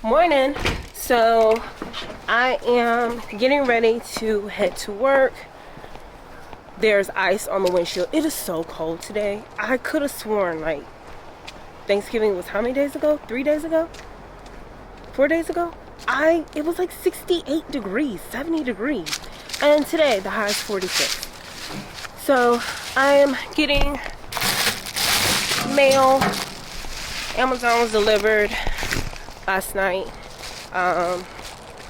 Morning. So I am getting ready to head to work. There's ice on the windshield. It is so cold today. I could have sworn like Thanksgiving was how many days ago? 3 days ago? 4 days ago? It was like 68 degrees, 70 degrees. And today the high is 46. So I am getting mail. Amazon was delivered last night,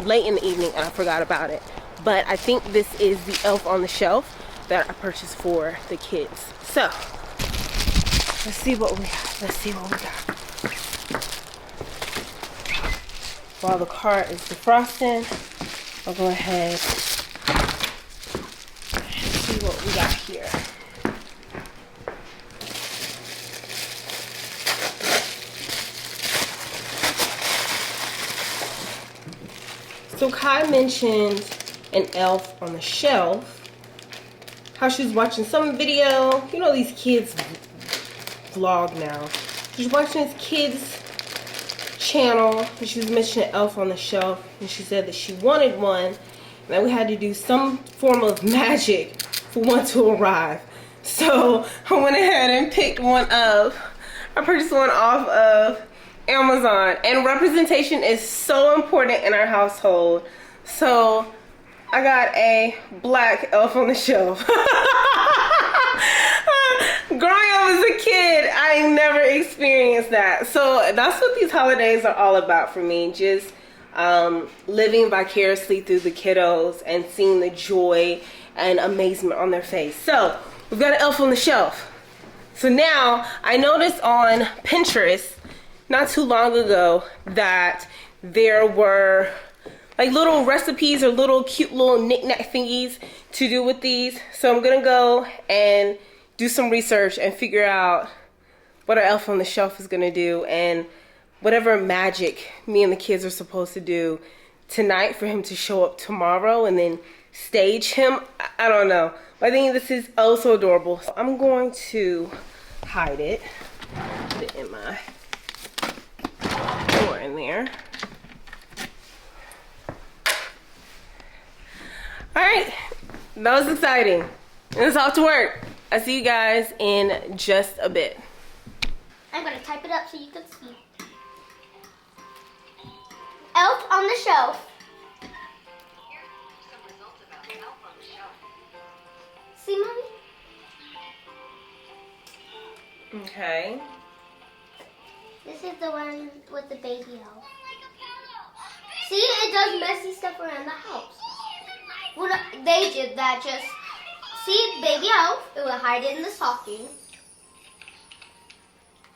late in the evening, and I forgot about it. But I think this is the Elf on the Shelf that I purchased for the kids. So let's see what we got. While the car is defrosting, I'll go ahead and see what we got here. So Kai mentioned an Elf on the Shelf, how she was watching some video. You know these kids vlog now. She was watching this kid's channel and she was mentioning Elf on the Shelf, and she said that she wanted one and that we had to do some form of magic for one to arrive. So I went ahead and picked one up. I purchased one off of Amazon, and representation is so important in our household. So I got a black Elf on the Shelf. Growing up as a kid, I never experienced that. So that's what these holidays are all about for me. Just living vicariously through the kiddos and seeing the joy and amazement on their face. So we've got an Elf on the Shelf. So now I noticed on Pinterest not too long ago that there were like little recipes or little cute little knick-knack thingies to do with these. So I'm gonna go and do some research and figure out what our Elf on the Shelf is gonna do, and whatever magic me and the kids are supposed to do tonight for him to show up tomorrow and then stage him. I don't know. But I think this is oh so adorable. So I'm going to hide it. Put it in my drawer in there. Alright, that was exciting. It's off to work. I'll see you guys in just a bit. I'm going to type it up so you can see. Elf on the Shelf. See, Mommy? Okay. This is the one with the baby elf. See, it does messy stuff around the house. Well, they did that. Just see, baby elf. It will hide it in the stocking.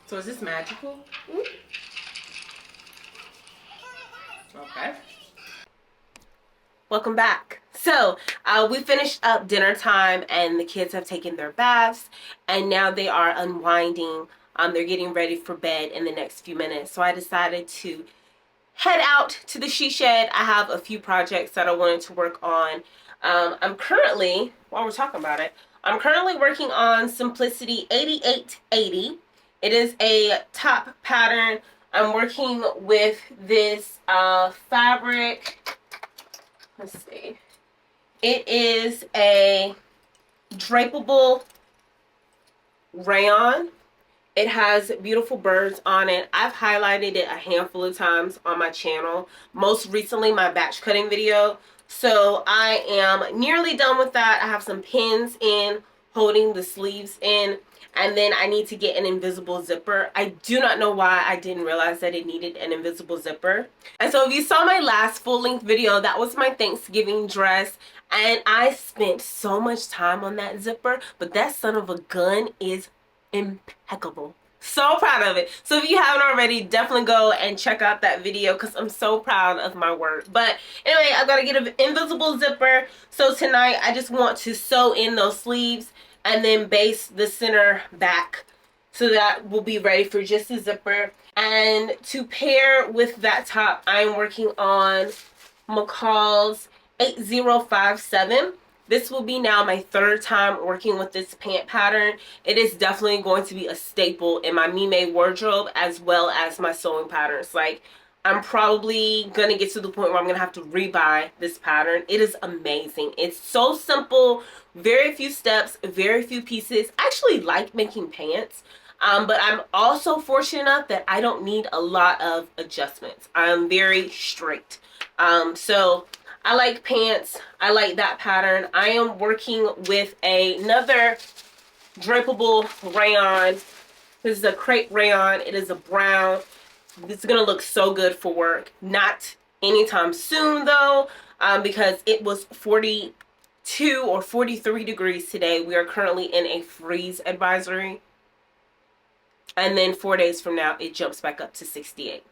So is this magical? Mm-hmm. Okay. Welcome back. So we finished up dinner time and the kids have taken their baths and now they are unwinding. They're getting ready for bed in the next few minutes. So I decided to head out to the she shed. I have a few projects that I wanted to work on. I'm currently, while we're talking about it, I'm currently working on Simplicity 8880. It is a top pattern. I'm working with this fabric. Let's see. It is a drapable rayon. It has beautiful birds on it. I've highlighted it a handful of times on my channel. Most recently, my batch cutting video. So I am nearly done with that. I have some pins in holding the sleeves in. And then I need to get an invisible zipper. I do not know why I didn't realize that it needed an invisible zipper. And so if you saw my last full-length video, that was my Thanksgiving dress. And I spent so much time on that zipper. But that son of a gun is impeccable. So proud of it. So if you haven't already, definitely go and check out that video because I'm so proud of my work. But anyway, I've got to get an invisible zipper. So tonight I just want to sew in those sleeves and then base the center back so that will be ready for just a zipper. And to pair with that top, I'm working on McCall's 8057. This will be now my third time working with this pant pattern. It is definitely going to be a staple in my Mime wardrobe as well as my sewing patterns. Like, I'm probably gonna get to the point where I'm gonna have to rebuy this pattern. It is amazing. It's so simple, very few steps, very few pieces. I actually like making pants, but I'm also fortunate enough that I don't need a lot of adjustments. I'm very straight. So I like pants. I like that pattern. I am working with another drapable rayon. This is a crepe rayon. It is a brown. It's gonna look so good for work. Not anytime soon though, because it was 42 or 43 degrees today. We are currently in a freeze advisory. And then 4 days from now, it jumps back up to 68.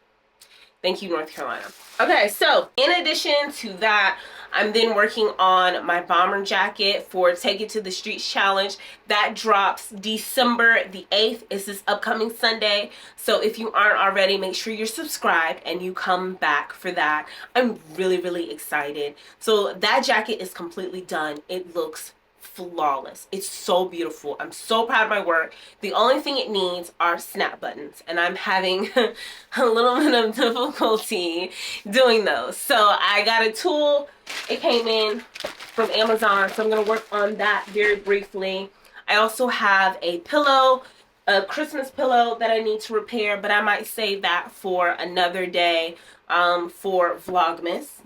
Thank you, North Carolina. Okay, so in addition to that, I'm then working on my bomber jacket for Take It to the Streets challenge. That drops December the 8th. It's this upcoming Sunday. So if you aren't already, make sure you're subscribed and you come back for that. I'm really, really excited. So that jacket is completely done. It looks flawless. It's so beautiful. I'm so proud of my work. The only thing it needs are snap buttons, and I'm having a little bit of difficulty doing those. So I got a tool. It came in from Amazon, so I'm going to work on that very briefly. I also have a pillow, a Christmas pillow that I need to repair, but I might save that for another day for Vlogmas.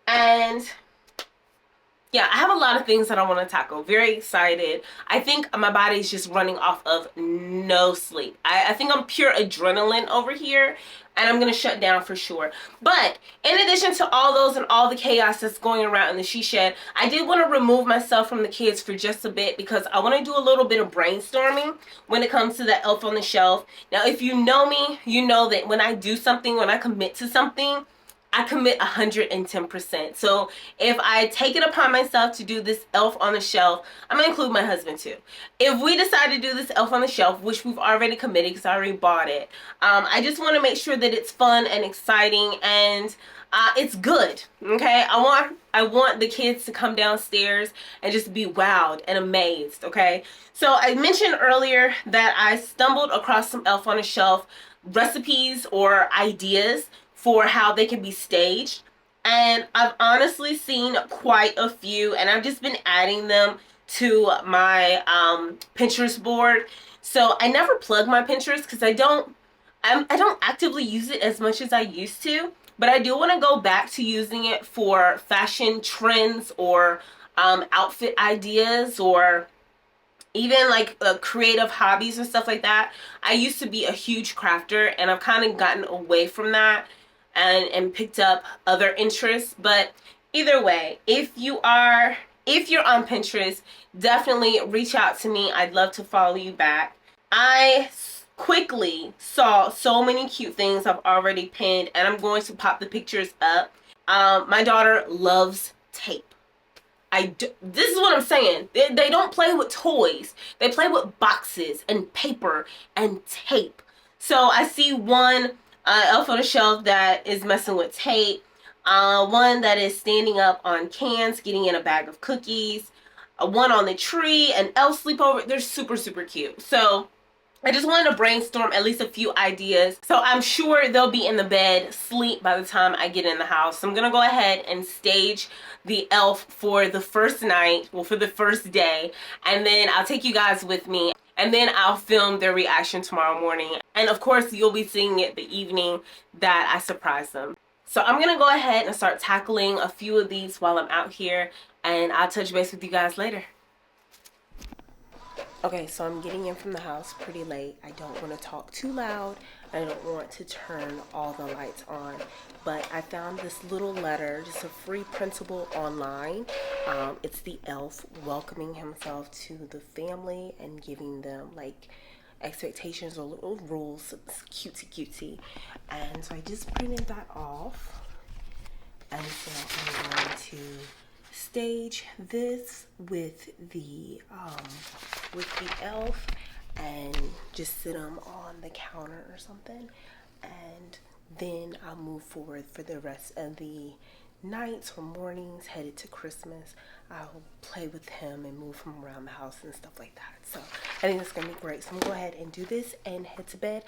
And yeah, I have a lot of things that I want to tackle. Very excited. I think my body's just running off of no sleep. I think I'm pure adrenaline over here, and I'm going to shut down for sure. But in addition to all those and all the chaos that's going around in the she shed, I did want to remove myself from the kids for just a bit because I want to do a little bit of brainstorming when it comes to the elf on the shelf. Now, if you know me, you know that when I do something, when I commit to something, I commit 110%. So if I take it upon myself to do this elf on the shelf, I'm going to include my husband too. If we decide to do this elf on the shelf, which we've already committed because I already bought it, I just want to make sure that it's fun and exciting and it's good. Okay, I want the kids to come downstairs and just be wowed and amazed. Okay, so I mentioned earlier that I stumbled across some elf on the shelf recipes or ideas for how they can be staged, and I've honestly seen quite a few, and I've just been adding them to my Pinterest board. So I never plug my Pinterest because I don't actively use it as much as I used to, but I do want to go back to using it for fashion trends or outfit ideas or even like creative hobbies and stuff like that. I used to be a huge crafter, and I've kind of gotten away from that and picked up other interests. But either way, if you're on Pinterest, definitely reach out to me. I'd love to follow you back. I quickly saw so many cute things I've already pinned, and I'm going to pop the pictures up. My daughter loves tape. This is what I'm saying. They don't play with toys. They play with boxes and paper and tape. So I see one elf on the shelf that is messing with tape. One that is standing up on cans, getting in a bag of cookies. One on the tree, an elf sleepover. They're super, super cute. So I just wanted to brainstorm at least a few ideas. So I'm sure they'll be in the bed, sleep by the time I get in the house. So I'm going to go ahead and stage the elf for the first night, well, for the first day. And then I'll take you guys with me. And then I'll film their reaction tomorrow morning. And of course, you'll be seeing it the evening that I surprise them. So I'm going to go ahead and start tackling a few of these while I'm out here. And I'll touch base with you guys later. Okay, so I'm getting in from the house pretty late. I don't want to talk too loud. I don't want to turn all the lights on. But I found this little letter, just a free printable online. It's the elf welcoming himself to the family and giving them like expectations or little rules. It's cutesy. And so I just printed that off. And so I'm going to stage this with the elf and just sit them on the counter or something, and then I'll move forward for the rest of the nights or mornings headed to Christmas. I'll play with him and move him around the house and stuff like that. So I think it's gonna be great. So I'm gonna go ahead and do this and head to bed.